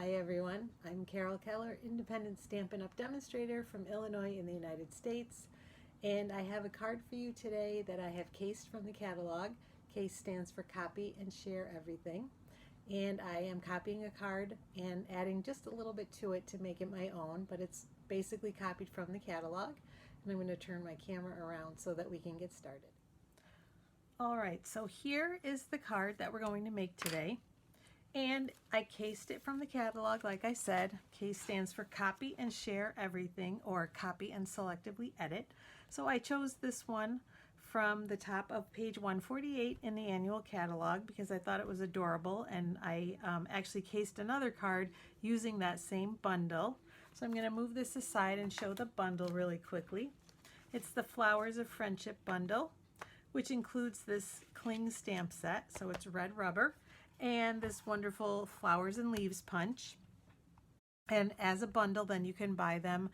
Hi everyone, I'm Carol Keller, independent Stampin' Up! Demonstrator from Illinois in the United States, and I have a card for you today that I have cased from the catalog. CASE stands for Copy and Share Everything, and I am copying a card and adding just a little bit to it to make it my own, but it's basically copied from the catalog, and I'm going to turn my camera around so that we can get started. Alright, so here is the card that we're going to make today. And I cased it from the catalog, like I said. CASE stands for Copy and Share Everything, or Copy and Selectively Edit. So I chose this one from the top of page 148 in the annual catalog because I thought it was adorable, and I actually cased another card using that same bundle. So I'm going to move this aside and show the bundle really quickly. It's the Flowers of Friendship bundle, which includes this cling stamp set, so it's red rubber, and this wonderful flowers and leaves punch. And as a bundle, then you can buy them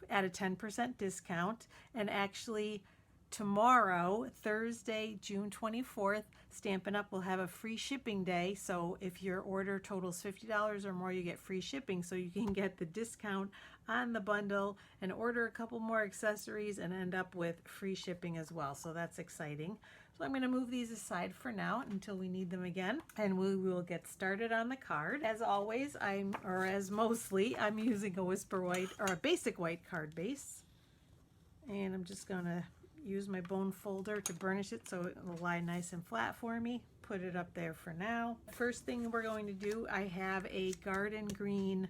at a 10% discount. And actually tomorrow, Thursday, June 24th, Stampin' Up! Will have a free shipping day. So if your order totals $50 or more, you get free shipping. So you can get the discount on the bundle and order a couple more accessories and end up with free shipping as well. So that's exciting. So I'm going to move these aside for now until we need them again, and we will get started on the card. As always, I'm using a Whisper White or a basic white card base, and I'm just going to use my bone folder to burnish it so it will lie nice and flat for me. Put it up there for now. First thing we're going to do, I have a garden green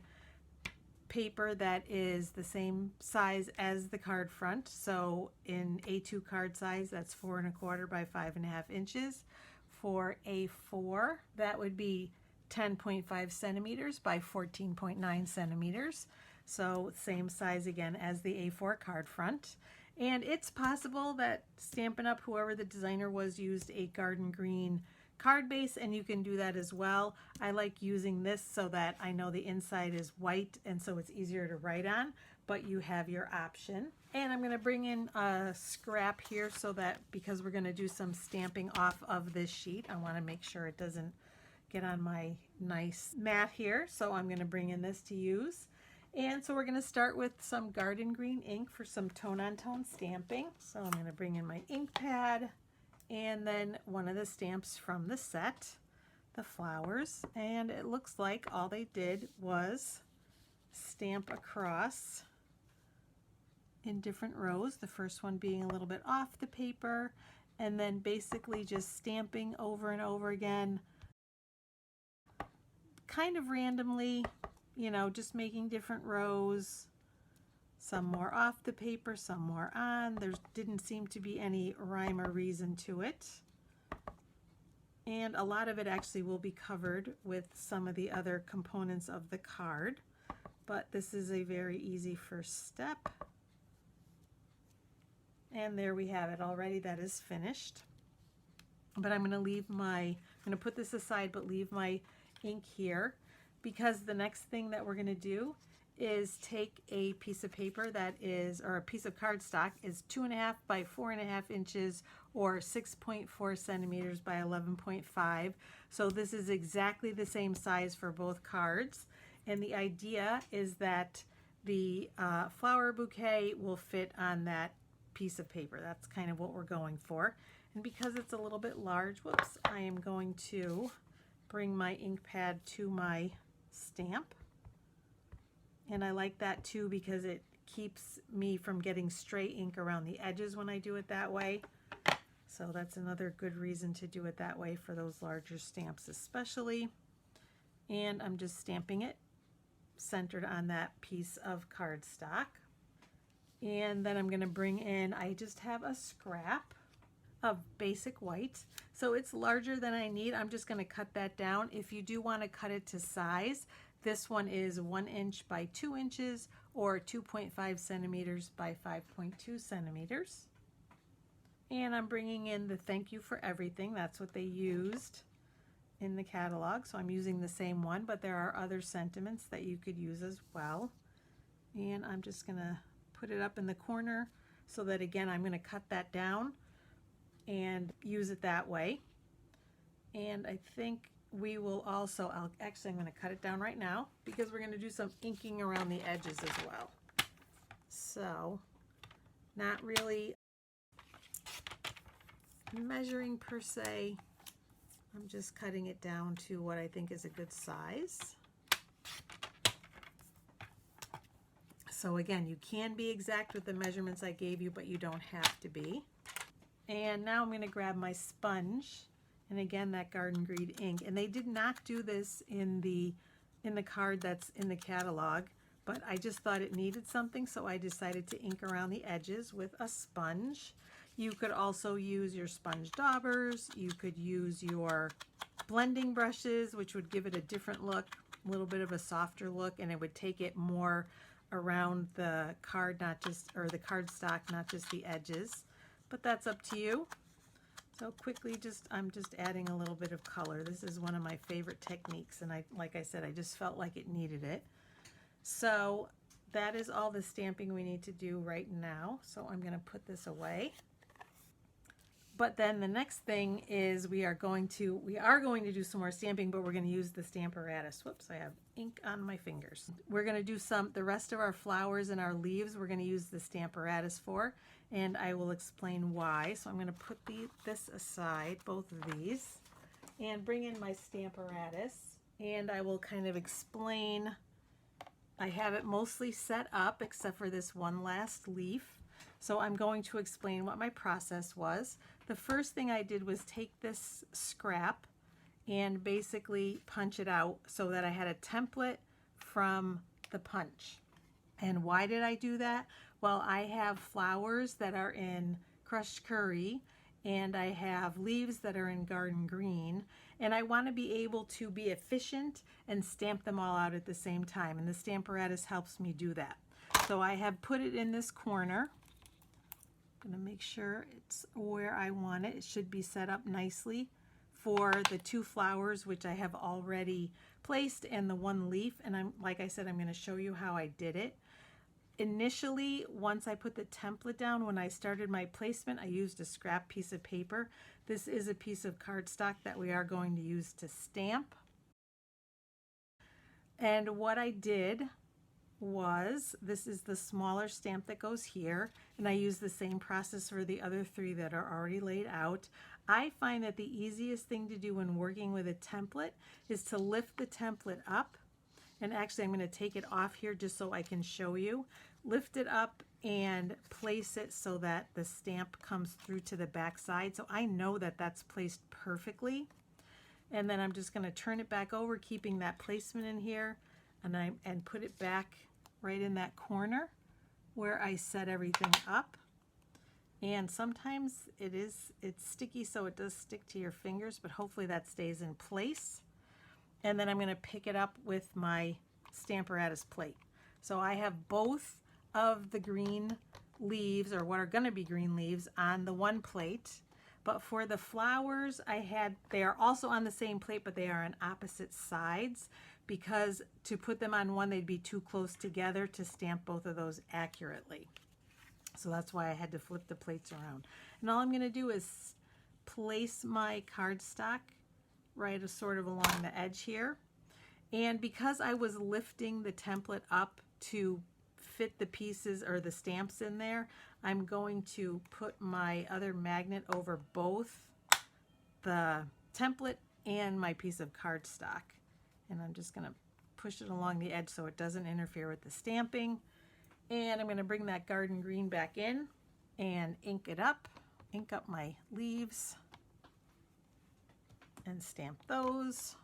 paper that is the same size as the card front, so in A2 card size, that's 4 1/4 by 5.5 inches. For A4, that would be 10.5 centimeters by 14.9 centimeters, so same size again as the A4 card front. And it's possible that Stampin' Up!, whoever the designer was, used a garden green card base, and you can do that as well. I like using this so that I know the inside is white, and so it's easier to write on, but you have your option. And I'm going to bring in a scrap here so that, because we're going to do some stamping off of this sheet, I want to make sure it doesn't get on my nice mat here, so I'm going to bring in this to use. And so we're going to start with some garden green ink for some tone-on-tone stamping. So I'm going to bring in my ink pad and then one of the stamps from the set, the flowers, and it looks like all they did was stamp across in different rows, the first one being a little bit off the paper, and then basically just stamping over and over again, kind of randomly, you know, just making different rows, some more off the paper, some more on. There didn't seem to be any rhyme or reason to it. And a lot of it actually will be covered with some of the other components of the card, but this is a very easy first step. And there we have it already, that is finished. But I'm going to put this aside but leave my ink here, because the next thing that we're going to do is take a piece of paper that is, or a piece of cardstock is 2.5 by 4.5 inches or 6.4 centimeters by 11.5. So this is exactly the same size for both cards. And the idea is that the flower bouquet will fit on that piece of paper. That's kind of what we're going for. And because it's a little bit large, whoops, I am going to bring my ink pad to my stamp. And I like that too because it keeps me from getting stray ink around the edges when I do it that way. So that's another good reason to do it that way for those larger stamps especially. And I'm just stamping it centered on that piece of cardstock. And then I'm going to bring in, I just have a scrap of basic white. So it's larger than I need. I'm just going to cut that down. If you do want to cut it to size, this one is 1 inch by 2 inches or 2.5 centimeters by 5.2 centimeters. And I'm bringing in the thank you for everything. That's what they used in the catalog. So I'm using the same one, but there are other sentiments that you could use as well. And I'm just going to put it up in the corner so that, again, I'm going to cut that down and use it that way. And I think we will also, I'm going to cut it down right now because we're going to do some inking around the edges as well. So, not really measuring per se. I'm just cutting it down to what I think is a good size. So again, you can be exact with the measurements I gave you, but you don't have to be. And now I'm going to grab my sponge, and again that garden green ink. And they did not do this in the card that's in the catalog, but I just thought it needed something, so I decided to ink around the edges with a sponge. You could also use your sponge daubers. You could use your blending brushes, which would give it a different look, a little bit of a softer look, and it would take it more around the card, not just, or the cardstock, not just the edges. But that's up to you. So quickly, I'm just adding a little bit of color. This is one of my favorite techniques, and like I said, I just felt like it needed it. So that is all the stamping we need to do right now. So I'm going to put this away. But then the next thing is we are going to do some more stamping, but we're going to use the Stamparatus. Whoops, I have ink on my fingers. We're going to do the rest of our flowers and our leaves we're going to use the Stamparatus for, and I will explain why. So I'm going to put this aside, both of these, and bring in my Stamparatus, and I will kind of explain. I have it mostly set up except for this one last leaf. So I'm going to explain what my process was. The first thing I did was take this scrap and basically punch it out so that I had a template from the punch. And why did I do that? Well, I have flowers that are in crushed curry, and I have leaves that are in garden green, and I want to be able to be efficient and stamp them all out at the same time, and the Stamparatus helps me do that. So I have put it in this corner. I'm going to make sure it's where I want it. It should be set up nicely for the two flowers, which I have already placed, and the one leaf. And like I said, I'm going to show you how I did it. Initially, once I put the template down, when I started my placement, I used a scrap piece of paper. This is a piece of cardstock that we are going to use to stamp. And what I did was, this is the smaller stamp that goes here, and I use the same process for the other three that are already laid out. I find that the easiest thing to do when working with a template is to lift the template up, and actually I'm going to take it off here just so I can show you. Lift it up and place it so that the stamp comes through to the back side, so I know that that's placed perfectly. And then I'm just going to turn it back over, keeping that placement in here, and put it back right in that corner where I set everything up. And sometimes it's sticky, so it does stick to your fingers, but hopefully that stays in place. And then I'm going to pick it up with my Stamparatus plate. So I have both of the green leaves, or what are going to be green leaves, on the one plate. But for the flowers, they are also on the same plate, but they are on opposite sides, because to put them on one, they'd be too close together to stamp both of those accurately. So that's why I had to flip the plates around. And all I'm going to do is place my cardstock right sort of along the edge here. And because I was lifting the template up to fit the pieces or the stamps in there, I'm going to put my other magnet over both the template and my piece of cardstock. And I'm just going to push it along the edge so it doesn't interfere with the stamping. And I'm going to bring that garden green back in and ink up my leaves, and stamp those.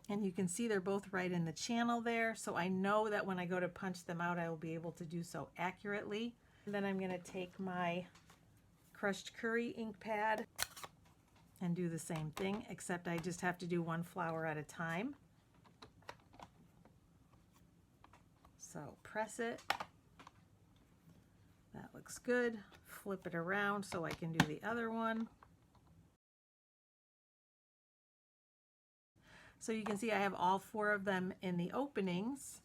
And you can see they're both right in the channel there, so I know that when I go to punch them out, I will be able to do so accurately. And then I'm going to take my crushed curry ink pad and do the same thing, except I just have to do one flower at a time. So press it. That looks good. Flip it around so I can do the other one. So you can see I have all four of them in the openings.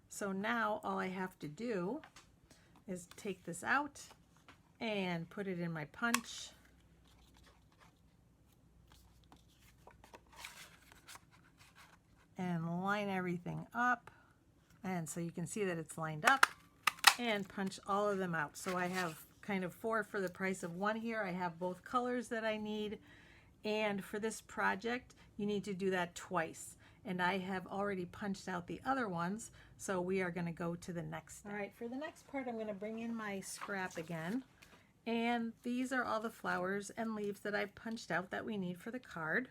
So now all I have to do is take this out and put it in my punch. line everything up. And so you can see that it's lined up, and punch all of them out. So I have kind of 4 for the price of 1 here. I have both colors that I need. And for this project, you need to do that twice. And I have already punched out the other ones, so we are going to go to the next step. All right, for the next part, I'm going to bring in my scrap again. And these are all the flowers and leaves that I've punched out that we need for the card.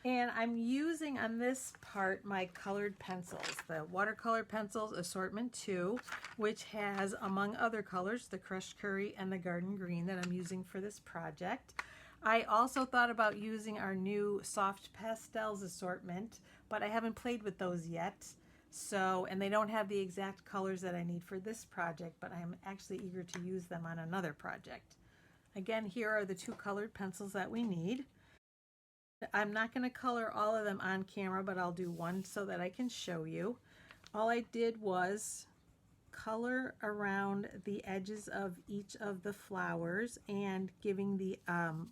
And I'm using on this part my colored pencils, the Watercolor pencils Assortment 2, which has, among other colors, the Crushed Curry and the Garden Green that I'm using for this project. I also thought about using our new Soft Pastels assortment, but I haven't played with those yet. So, and they don't have the exact colors that I need for this project, but I'm actually eager to use them on another project. Again, here are the 2 colored pencils that we need. I'm not going to color all of them on camera, but I'll do one so that I can show you. All I did was color around the edges of each of the flowers and giving the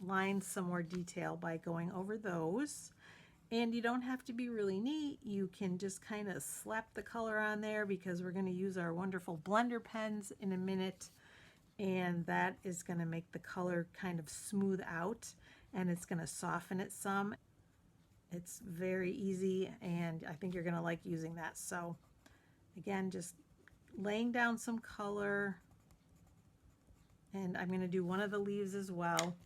lines some more detail by going over those. And you don't have to be really neat. You can just kind of slap the color on there, because we're going to use our wonderful blender pens in a minute, and that is going to make the color kind of smooth out, and it's going to soften it some. It's very easy, and I think you're going to like using that. So again, just laying down some color, and I'm going to do one of the leaves as well.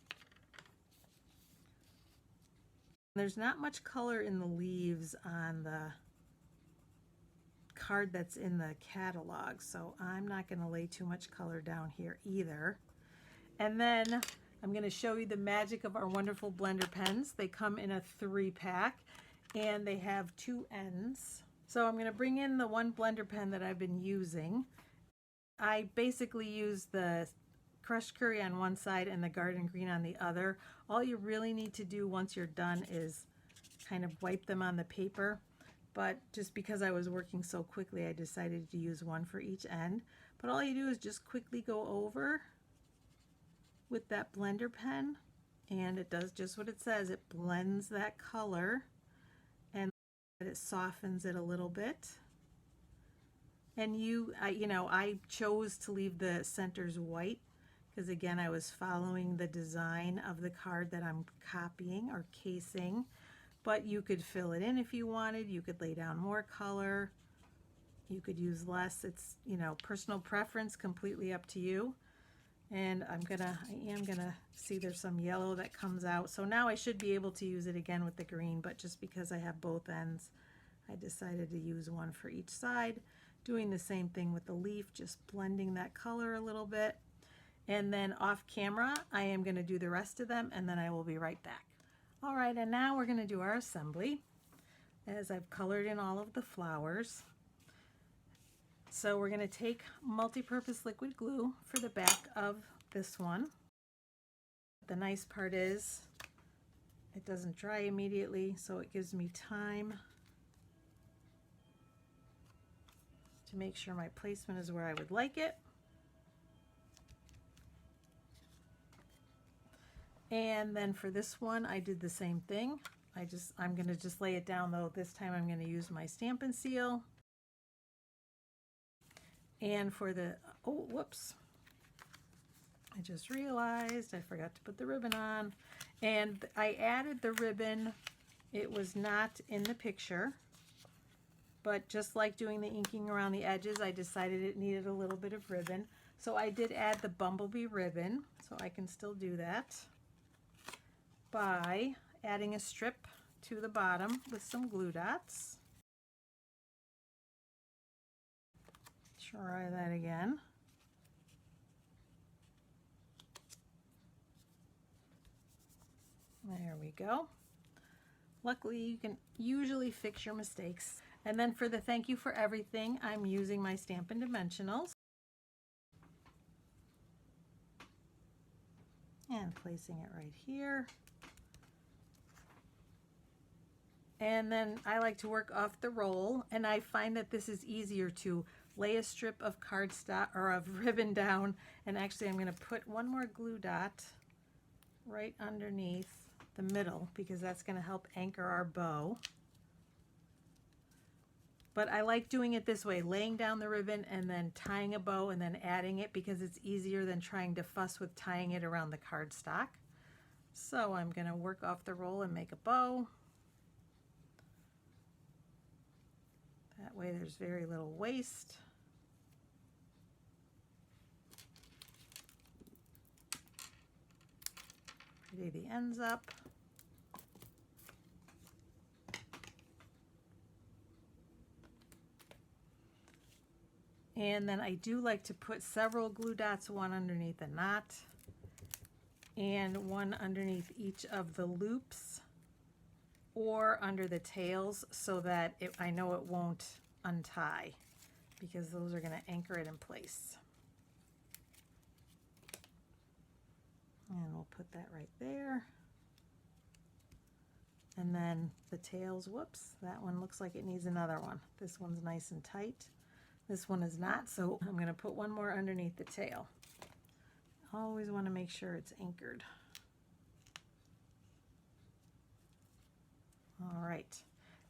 There's not much color in the leaves on the card that's in the catalog, so I'm not going to lay too much color down here either. And then I'm going to show you the magic of our wonderful blender pens. They come in a 3-pack, and they have 2 ends. So I'm going to bring in the one blender pen that I've been using. I basically use the Crushed Curry on one side and the Garden Green on the other. All you really need to do once you're done is kind of wipe them on the paper. But just because I was working so quickly, I decided to use one for each end. But all you do is just quickly go over with that blender pen, and it does just what it says. It blends that color, and it softens it a little bit. And I chose to leave the centers white because, again, I was following the design of the card that I'm copying or casing. But you could fill it in if you wanted. You could lay down more color. You could use less. It's, personal preference, completely up to you. And I am gonna see there's some yellow that comes out. So now I should be able to use it again with the green, but just because I have both ends, I decided to use one for each side. Doing the same thing with the leaf, just blending that color a little bit. And then off camera, I am gonna do the rest of them, and then I will be right back. All right, and now we're gonna do our assembly, as I've colored in all of the flowers. So we're going to take multi-purpose liquid glue for the back of this one. The nice part is it doesn't dry immediately, so it gives me time to make sure my placement is where I would like it. And then for this one, I did the same thing. I'm going to just lay it down, though. This time I'm going to use my Stampin' seal. And for the, oh, whoops, I just realized I forgot to put the ribbon on. And I added the ribbon. It was not in the picture, but just like doing the inking around the edges, I decided it needed a little bit of ribbon. So I did add the bumblebee ribbon, so I can still do that by adding a strip to the bottom with some glue dots. Try that again. There we go. Luckily, you can usually fix your mistakes. And then for the thank you for everything, I'm using my Stampin' Dimensionals. And placing it right here. And then I like to work off the roll, and I find that this is easier to lay a strip of cardstock or of ribbon down, and actually I'm going to put one more glue dot right underneath the middle because that's going to help anchor our bow. But I like doing it this way, laying down the ribbon and then tying a bow and then adding it, because it's easier than trying to fuss with tying it around the cardstock. So I'm going to work off the roll and make a bow. That way there's very little waste. Pretty the ends up. And then I do like to put several glue dots, one underneath a knot and one underneath each of the loops or under the tails, so that I know it won't untie, because those are going to anchor it in place. And we'll put that right there. And then the tails, whoops, that one looks like it needs another one. This one's nice and tight. This one is not, so I'm going to put one more underneath the tail. Always want to make sure it's anchored. All right.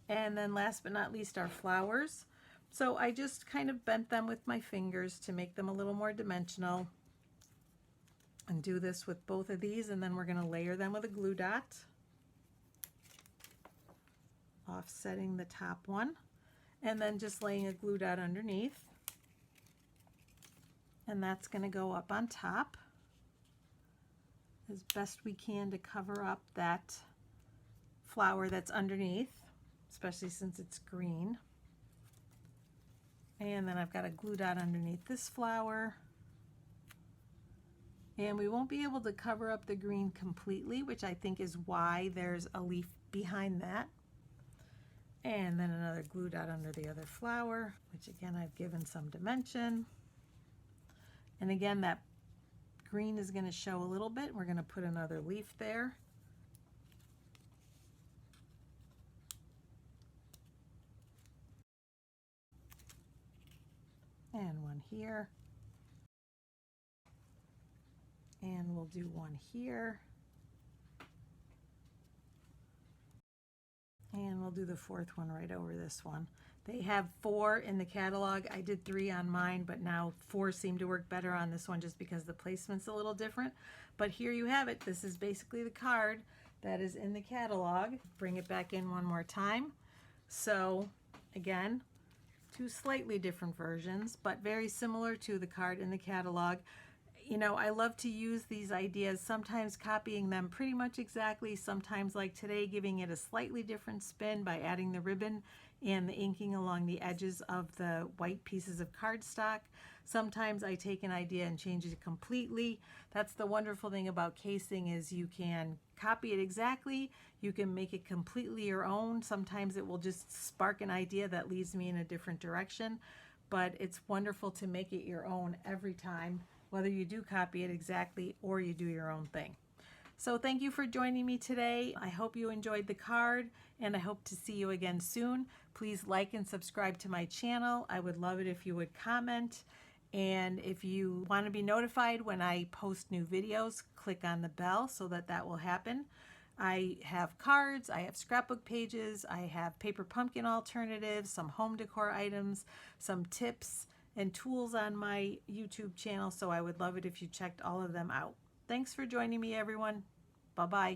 And then last but not least, our flowers. So I just kind of bent them with my fingers to make them a little more dimensional. And do this with both of these, and then we're going to layer them with a glue dot, offsetting the top one, and then just laying a glue dot underneath. And that's going to go up on top as best we can to cover up that flower that's underneath, especially since it's green. And then I've got a glue dot underneath this flower. And we won't be able to cover up the green completely, which I think is why there's a leaf behind that. And then another glue dot under the other flower, which again I've given some dimension. And again, that green is going to show a little bit. We're going to put another leaf there. And one here. And we'll do one here. And we'll do the fourth one right over this one. They have 4 in the catalog. I did 3 on mine, but now 4 seem to work better on this one just because the placement's a little different. But here you have it. This is basically the card that is in the catalog. Bring it back in one more time. So again, 2 slightly different versions, but very similar to the card in the catalog. You know, I love to use these ideas, sometimes copying them pretty much exactly, sometimes like today giving it a slightly different spin by adding the ribbon and the inking along the edges of the white pieces of cardstock. Sometimes I take an idea and change it completely. That's the wonderful thing about casing, is you can copy it exactly, you can make it completely your own. Sometimes it will just spark an idea that leads me in a different direction, but it's wonderful to make it your own every time, whether you do copy it exactly or you do your own thing. So thank you for joining me today. I hope you enjoyed the card, and I hope to see you again soon. Please like and subscribe to my channel. I would love it if you would comment. And if you want to be notified when I post new videos, click on the bell so that that will happen. I have cards, I have scrapbook pages, I have paper pumpkin alternatives, some home decor items, some tips and tools on my YouTube channel, so I would love it if you checked all of them out. Thanks for joining me, everyone. Bye-bye.